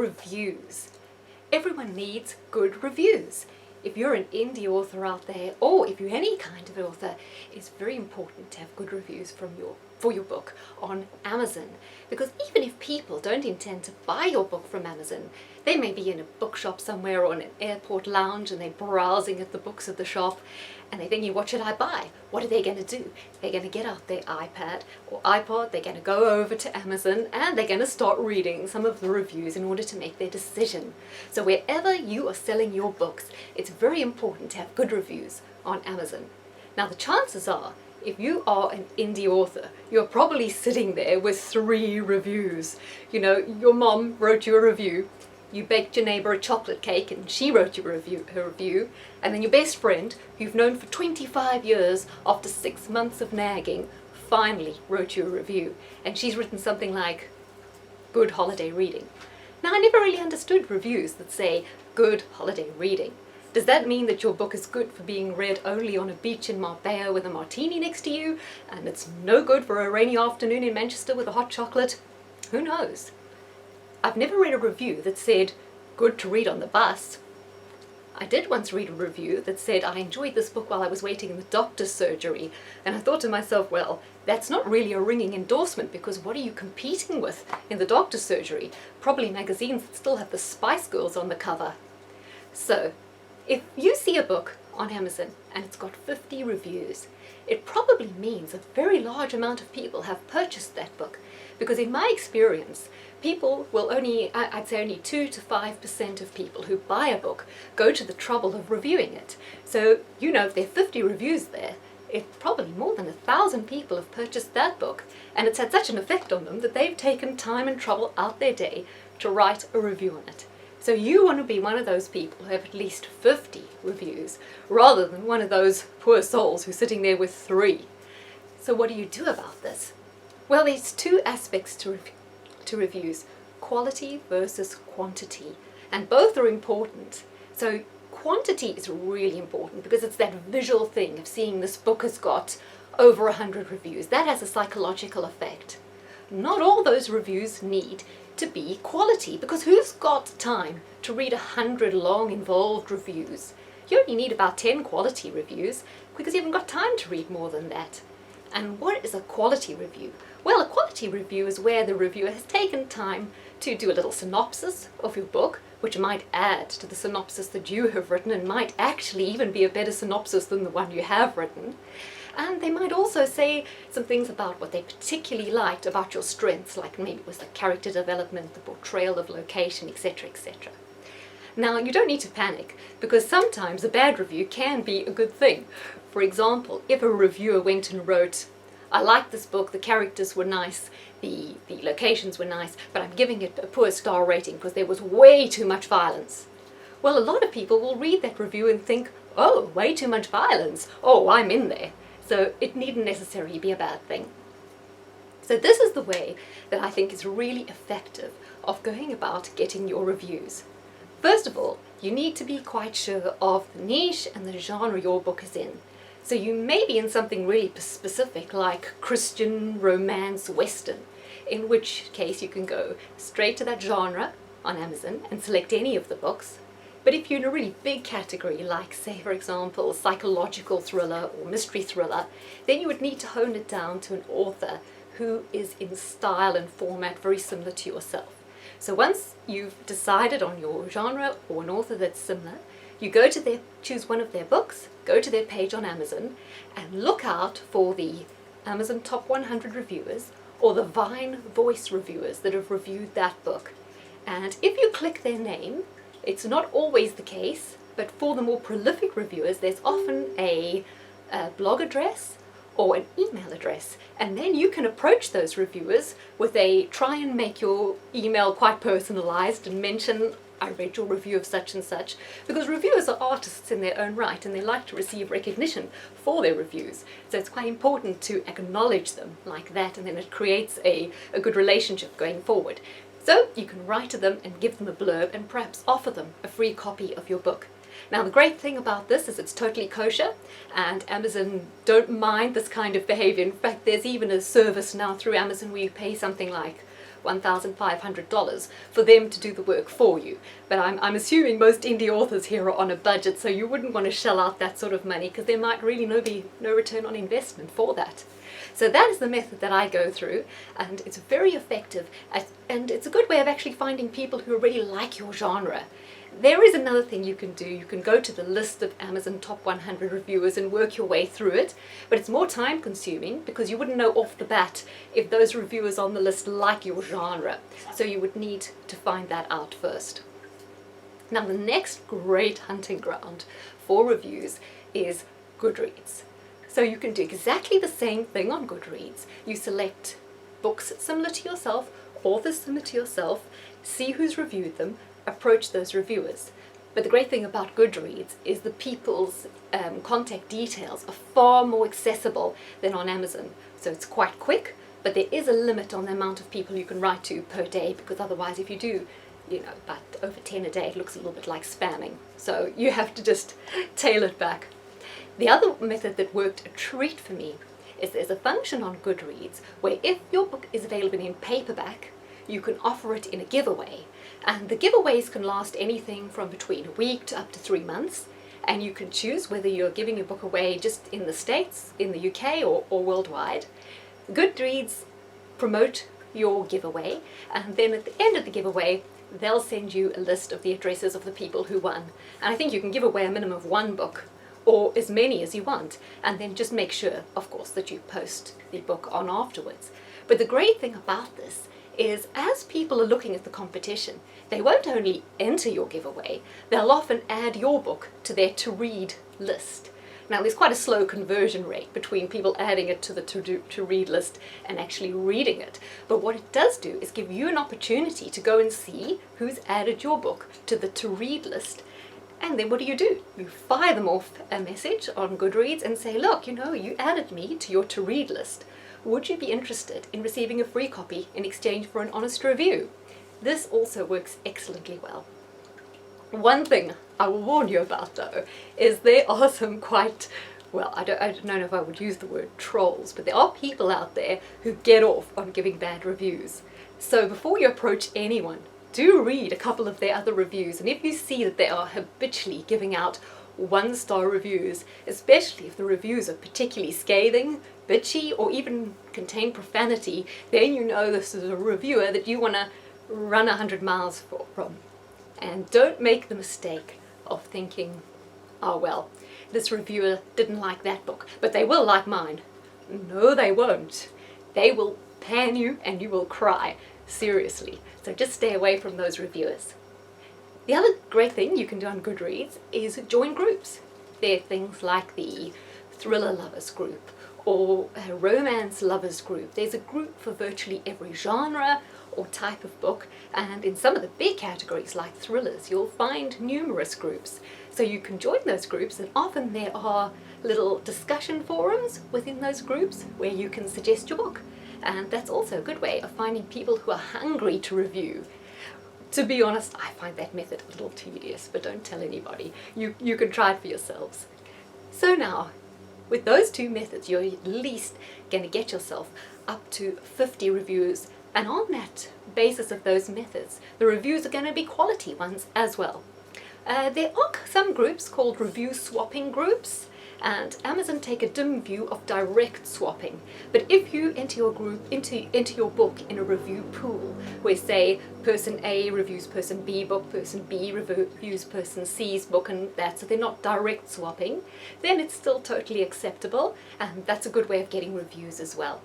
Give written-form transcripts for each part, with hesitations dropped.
reviews. Everyone needs good reviews. If you're an indie author out there, or if you're any kind of author, it's very important to have good reviews for your book on Amazon. Because even if people don't intend to buy your book from Amazon, they may be in a bookshop somewhere or in an airport lounge and they're browsing at the books at the shop and they're thinking, what should I buy? What are they going to do? They're going to get out their iPad or iPod, they're going to go over to Amazon and they're going to start reading some of the reviews in order to make their decision. So wherever you are selling your books, it's very important to have good reviews on Amazon. Now the chances are, if you are an indie author, you're probably sitting there with 3 reviews. You know, your mom wrote you a review, you baked your neighbour a chocolate cake and she wrote you her review, and then your best friend, who you've known for 25 years, after 6 months of nagging, finally wrote you a review. And she's written something like, good holiday reading. Now I never really understood reviews that say, good holiday reading. Does that mean that your book is good for being read only on a beach in Marbella with a martini next to you, and it's no good for a rainy afternoon in Manchester with a hot chocolate? Who knows? I've never read a review that said, good to read on the bus. I did once read a review that said, I enjoyed this book while I was waiting in the doctor's surgery, and I thought to myself, well, that's not really a ringing endorsement, because what are you competing with in the doctor's surgery? Probably magazines that still have the Spice Girls on the cover. So, if you see a book on Amazon and it's got 50 reviews, it probably means a very large amount of people have purchased that book. Because in my experience, people will I'd say only 2 to 5% of people who buy a book go to the trouble of reviewing it. So, you know, if there are 50 reviews there, it's probably more than 1,000 people have purchased that book, and it's had such an effect on them that they've taken time and trouble out their day to write a review on it. So you want to be one of those people who have at least 50 reviews, rather than one of those poor souls who's sitting there with 3. So what do you do about this? Well, there's 2 aspects to reviews, quality versus quantity, and both are important. So quantity is really important because it's that visual thing of seeing this book has got over 100 reviews. That has a psychological effect. Not all those reviews need to be quality, because who's got time to read 100 long involved reviews? You only need about 10 quality reviews because you haven't got time to read more than that. And what is a quality review? Well, a quality review is where the reviewer has taken time to do a little synopsis of your book, which might add to the synopsis that you have written and might actually even be a better synopsis than the one you have written. And they might also say some things about what they particularly liked about your strengths, like maybe it was the character development, the portrayal of location, etc., etc. Now, you don't need to panic, because sometimes a bad review can be a good thing. For example, if a reviewer went and wrote, I liked this book, the characters were nice, the locations were nice, but I'm giving it a poor star rating because there was way too much violence. Well, a lot of people will read that review and think, oh, way too much violence, oh, I'm in there. So it needn't necessarily be a bad thing. So this is the way that I think is really effective of going about getting your reviews. First of all, you need to be quite sure of the niche and the genre your book is in. So you may be in something really specific like Christian, romance, Western, in which case you can go straight to that genre on Amazon and select any of the books. But if you're in a really big category, like say for example psychological thriller or mystery thriller, then you would need to hone it down to an author who is in style and format very similar to yourself. So once you've decided on your genre or an author that's similar, you go to choose one of their books, go to their page on Amazon, and look out for the Amazon Top 100 reviewers or the Vine Voice reviewers that have reviewed that book. And if you click their name, it's not always the case, but for the more prolific reviewers, there's often a blog address or an email address, and then you can approach those reviewers with try and make your email quite personalized and mention, I read your review of such and such, because reviewers are artists in their own right and they like to receive recognition for their reviews. So it's quite important to acknowledge them like that, and then it creates a good relationship going forward. So you can write to them and give them a blurb and perhaps offer them a free copy of your book. Now the great thing about this is it's totally kosher, and Amazon don't mind this kind of behavior. In fact, there's even a service now through Amazon where you pay something like $1,500 for them to do the work for you. But I'm assuming most indie authors here are on a budget, so you wouldn't want to shell out that sort of money because there might really be no return on investment for that. So that is the method that I go through, and it's very effective, and it's a good way of actually finding people who really like your genre. There is another thing you can do. You can go to the list of Amazon top 100 reviewers and work your way through it, but it's more time consuming because you wouldn't know off the bat if those reviewers on the list like your genre. So you would need to find that out first. Now the next great hunting ground for reviews is Goodreads. So you can do exactly the same thing on Goodreads. You select books similar to yourself, authors similar to yourself, see who's reviewed them, approach those reviewers. But the great thing about Goodreads is the people's contact details are far more accessible than on Amazon. So it's quite quick, but there is a limit on the amount of people you can write to per day, because otherwise if you do, about over 10 a day, it looks a little bit like spamming. So you have to just tail it back. The other method that worked a treat for me is there's a function on Goodreads where if your book is available in paperback, you can offer it in a giveaway. And the giveaways can last anything from between a week to up to 3 months. And you can choose whether you're giving your book away just in the States, in the UK, or worldwide. Goodreads promote your giveaway, and then at the end of the giveaway, they'll send you a list of the addresses of the people who won. And I think you can give away a minimum of 1 book, or as many as you want, and then just make sure, of course, that you post the book on afterwards. But the great thing about this is as people are looking at the competition, they won't only enter your giveaway, they'll often add your book to their to-read list. Now there's quite a slow conversion rate between people adding it to the to-read list and actually reading it. But what it does do is give you an opportunity to go and see who's added your book to the to-read list. And then what do? You fire them off a message on Goodreads and say, look, you added me to your to-read list. Would you be interested in receiving a free copy in exchange for an honest review? This also works excellently well. One thing I will warn you about though is there are some quite, well, I don't know if I would use the word trolls, but there are people out there who get off on giving bad reviews. So before you approach anyone, do read a couple of their other reviews, and if you see that they are habitually giving out 1-star reviews, especially if the reviews are particularly scathing, bitchy, or even contain profanity, then you know this is a reviewer that you want to run 100 miles from. And don't make the mistake of thinking, oh well, this reviewer didn't like that book, but they will like mine. No, they won't. They will pan you and you will cry. Seriously. So just stay away from those reviewers. The other great thing you can do on Goodreads is join groups. There are things like the thriller lovers group or a romance lovers group. There's a group for virtually every genre or type of book, and in some of the big categories like thrillers, you'll find numerous groups. So you can join those groups, and often there are little discussion forums within those groups where you can suggest your book. And that's also a good way of finding people who are hungry to review. To be honest, I find that method a little tedious, but don't tell anybody. You can try it for yourselves. So now, with those 2 methods, you're at least going to get yourself up to 50 reviews, and on that basis of those methods, the reviews are going to be quality ones as well. There are some groups called review swapping groups, and Amazon take a dim view of direct swapping. But if you enter your group into your book in a review pool, where say person A reviews person B book, person B reviews person C's book, and that, so they're not direct swapping, then it's still totally acceptable, and that's a good way of getting reviews as well.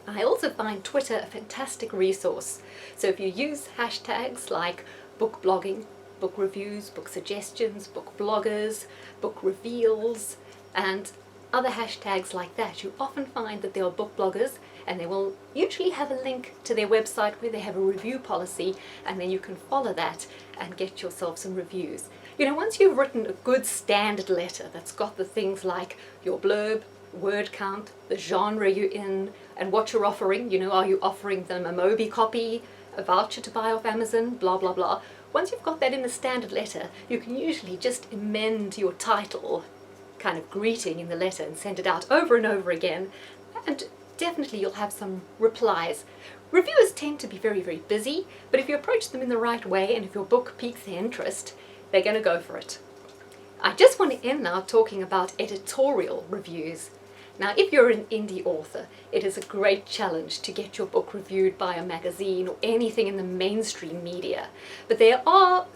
I also find Twitter a fantastic resource. So if you use hashtags like book blogging, book reviews, book suggestions, book bloggers, book reveals, and other hashtags like that, you often find that there are book bloggers, and they will usually have a link to their website where they have a review policy, and then you can follow that and get yourself some reviews. Once you've written a good standard letter that's got the things like your blurb, word count, the genre you're in, and what you're offering, are you offering them a Mobi copy, a voucher to buy off Amazon, blah blah blah. Once you've got that in a standard letter, you can usually just amend your title, kind of greeting in the letter, and send it out over and over again, and definitely you'll have some replies. Reviewers tend to be very, very busy, but if you approach them in the right way and if your book piques their interest, they're going to go for it. I just want to end now talking about editorial reviews. Now, if you're an indie author, it is a great challenge to get your book reviewed by a magazine or anything in the mainstream media. But there are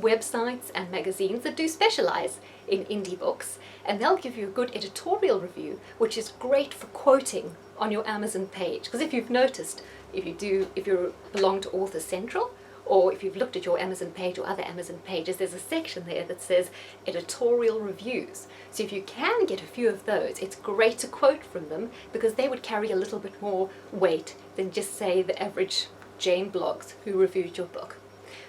websites and magazines that do specialize in indie books, and they'll give you a good editorial review, which is great for quoting on your Amazon page. Because if you've noticed, if you belong to Author Central, or if you've looked at your Amazon page or other Amazon pages, there's a section there that says editorial reviews. So if you can get a few of those, it's great to quote from them because they would carry a little bit more weight than just, say, the average Jane blogs who reviewed your book.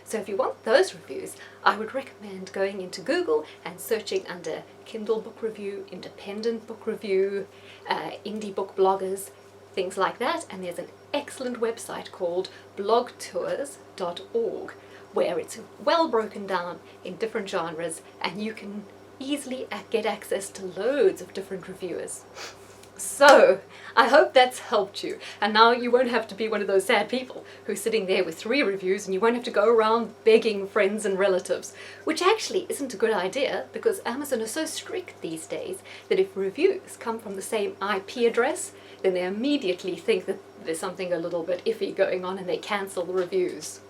So if you want those reviews, I would recommend going into Google and searching under Kindle Book Review, Independent Book Review, indie book bloggers, things like that. And there's an excellent website called blogtours.org where it's well broken down in different genres and you can easily get access to loads of different reviewers. So, I hope that's helped you, and now you won't have to be one of those sad people who's sitting there with 3 reviews and you won't have to go around begging friends and relatives, which actually isn't a good idea because Amazon is so strict these days that if reviews come from the same IP address, then they immediately think that there's something a little bit iffy going on and they cancel the reviews.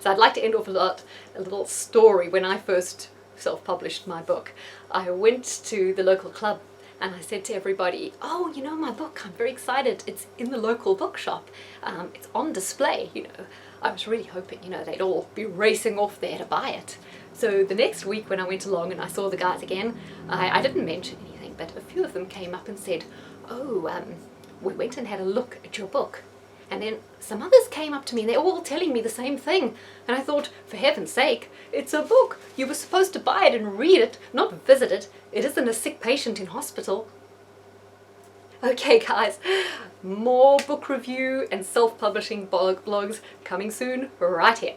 So I'd like to end off with a little story. When I first self-published my book, I went to the local club and I said to everybody, oh, you know, my book, I'm very excited. It's in the local bookshop. It's on display, you know. I was really hoping, you know, they'd all be racing off there to buy it. So the next week when I went along and I saw the guys again, I didn't mention anything, but a few of them came up and said, oh, we went and had a look at your book. And then some others came up to me and they're all telling me the same thing. And I thought, for heaven's sake, it's a book. You were supposed to buy it and read it, not visit it. It isn't a sick patient in hospital. Okay guys, more book review and self-publishing blogs coming soon right here.